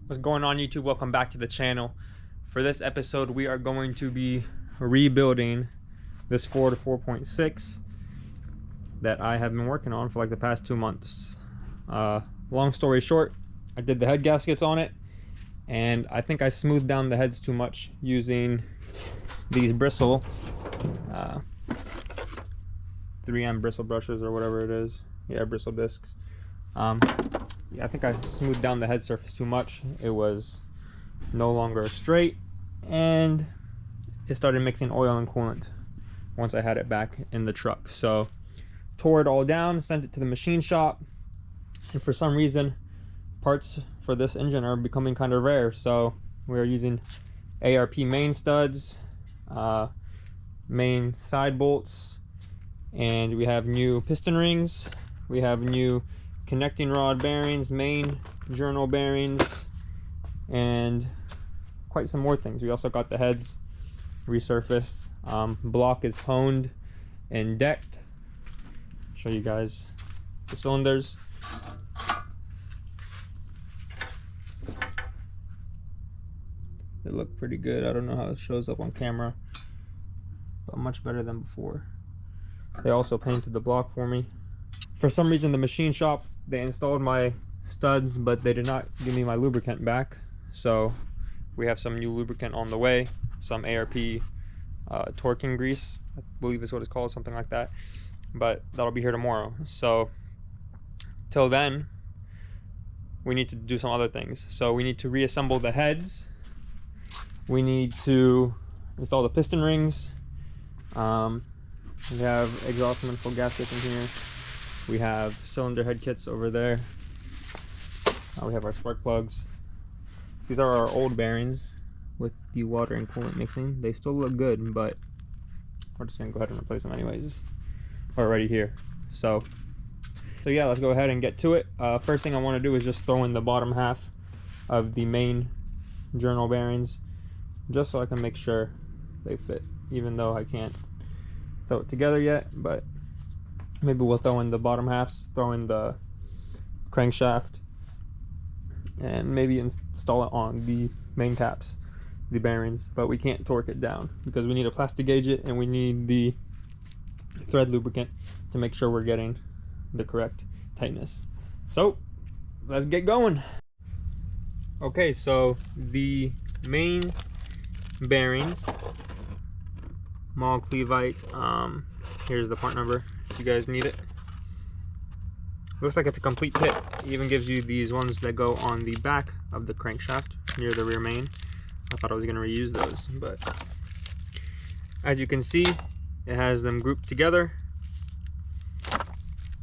What's going on, YouTube? Welcome back to the channel. For this episode, we are going to be rebuilding this Ford 4.6 that I have been working on for like the past 2 months. Long story short, I did the head gaskets on it, and I think I smoothed down the heads too much using these bristle 3M bristle brushes or whatever it is. Yeah, bristle discs. Yeah, I think I smoothed down the head surface too much. It was no longer straight, and it started mixing oil and coolant once I had it back in the truck. So tore it all down, sent it to the machine shop, and for some reason parts for this engine are becoming kind of rare. So we are using ARP main studs, main side bolts, and we have new piston rings, we have new connecting rod bearings, main journal bearings, and quite some more things. We also got the heads resurfaced. Block is honed and decked. Show you guys the cylinders. They look pretty good. I don't know how it shows up on camera, but much better than before. They also painted the block for me. For some reason, the machine shop, they installed my studs, but they did not give me my lubricant back. So we have some new lubricant on the way, some ARP torquing grease, I believe is what it's called, something like that. But that'll be here tomorrow. So till then, we need to do some other things. So we need to reassemble the heads. We need to install the piston rings. We have exhaust manifold gaskets in here. We have cylinder head kits over there. We have our spark plugs. These are our old bearings with the water and coolant mixing. They still look good, but we're just gonna go ahead and replace them anyways. We're already here. So yeah, let's go ahead and get to it. First thing I want to do is just throw in the bottom half of the main journal bearings, just so I can make sure they fit, even though I can't throw it together yet. But maybe we'll throw in the bottom halves, throw in the crankshaft, and maybe install it on the main caps, the bearings. But we can't torque it down because we need to plastic gauge it, and we need the thread lubricant to make sure we're getting the correct tightness. So let's get going. Okay, so the main bearings, Mall Cleveite, here's the part number if you guys need it. Looks like it's a complete kit. It even gives you these ones that go on the back of the crankshaft near the rear main. I thought I was going to reuse those, but as you can see, it has them grouped together.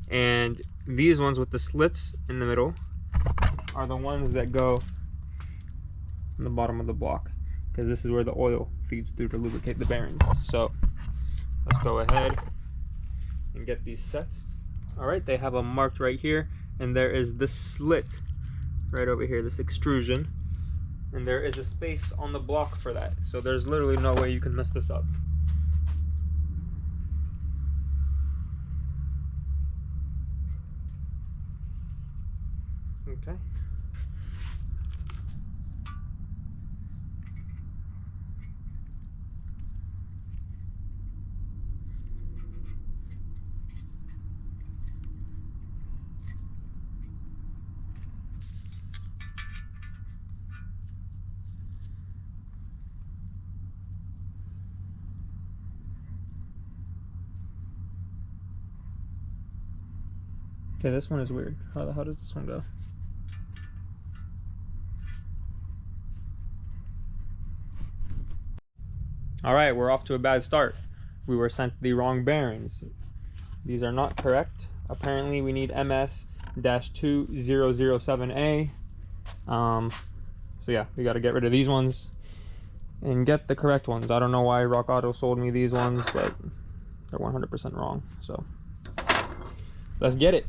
And these ones with the slits in the middle are the ones that go on the bottom of the block, because this is where the oil feeds through to lubricate the bearings. So let's go ahead and get these set. All right, they have them marked right here, and there is this slit right over here, this extrusion, and there is a space on the block for that. So there's literally no way you can mess this up. Okay. Okay, this one is weird. How does this one go? All right, we're off to a bad start. We were sent the wrong bearings. These are not correct. Apparently we need MS-2007A. So yeah, we got to get rid of these ones and get the correct ones. I don't know why Rock Auto sold me these ones, but they're 100% wrong. So let's get it.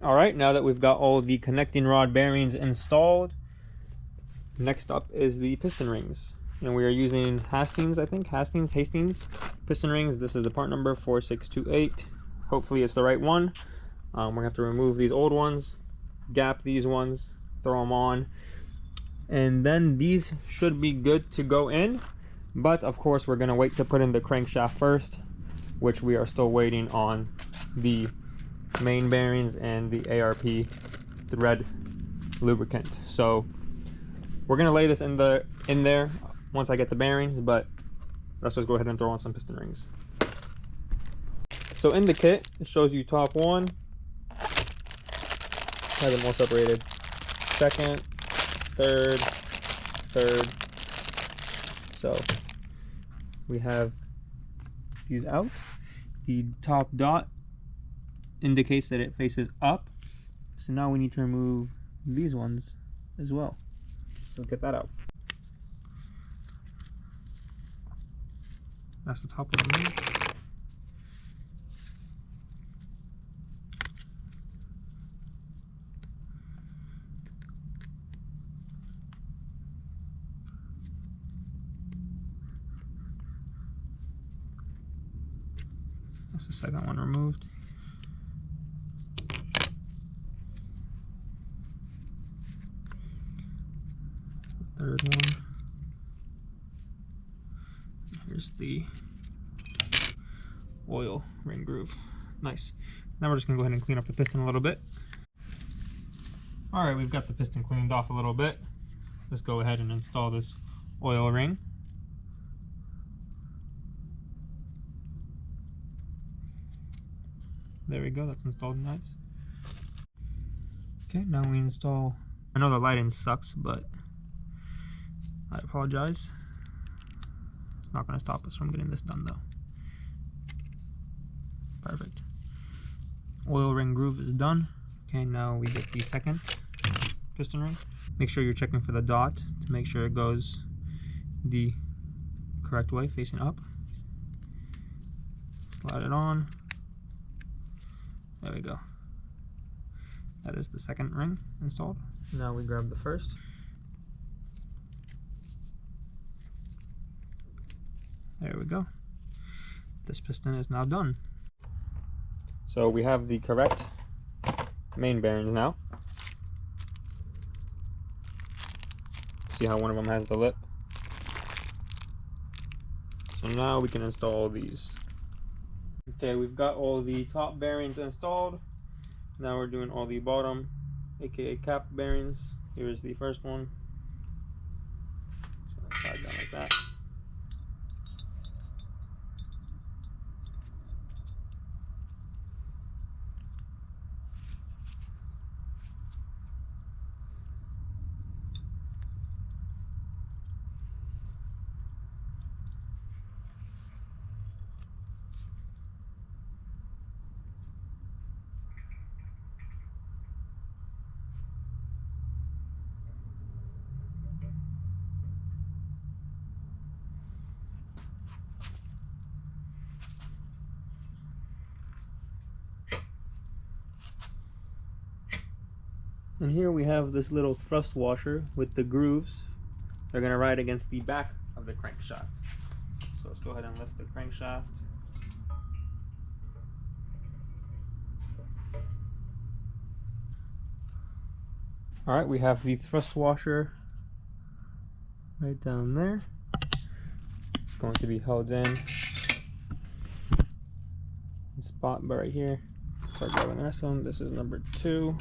All right, now that we've got all the connecting rod bearings installed, Next up is the piston rings, and we are using Hastings piston rings. This is the part number 4628. Hopefully it's the right one. We're gonna have to remove these old ones, gap these ones, throw them on, and then these should be good to go in. But of course we're gonna wait to put in the crankshaft first, which we are still waiting on the main bearings and the ARP thread lubricant. So we're gonna lay this in there once I get the bearings, but let's just go ahead and throw on some piston rings. So in the kit, it shows you top one, has them all separated. Second, third. So we have these out. The top dot indicates that it faces up. So now we need to remove these ones as well. So get that out. That's the top one. That's the second one removed. Third one. Here's the oil ring groove. Nice. Now we're just gonna go ahead and clean up the piston a little bit. All right, we've got the piston cleaned off a little bit. Let's go ahead and install this oil ring. There we go, that's installed nice. Okay, now we install, I know the lighting sucks, but I apologize. It's not gonna stop us from getting this done though. Perfect. Oil ring groove is done. Okay, now we get the second piston ring. Make sure you're checking for the dot to make sure it goes the correct way, facing up. Slide it on. There we go. That is the second ring installed. Now we grab the first. There we go. This piston is now done. So we have the correct main bearings now. See how one of them has the lip? So now we can install these. Okay, we've got all the top bearings installed. Now we're doing all the bottom, aka cap bearings. Here's the first one. So slide down like that. And here we have this little thrust washer with the grooves. They're going to ride against the back of the crankshaft. So let's go ahead and lift the crankshaft. Alright, we have the thrust washer right down there. It's going to be held in the spot right here. Start grabbing the rest of them. This is number 2.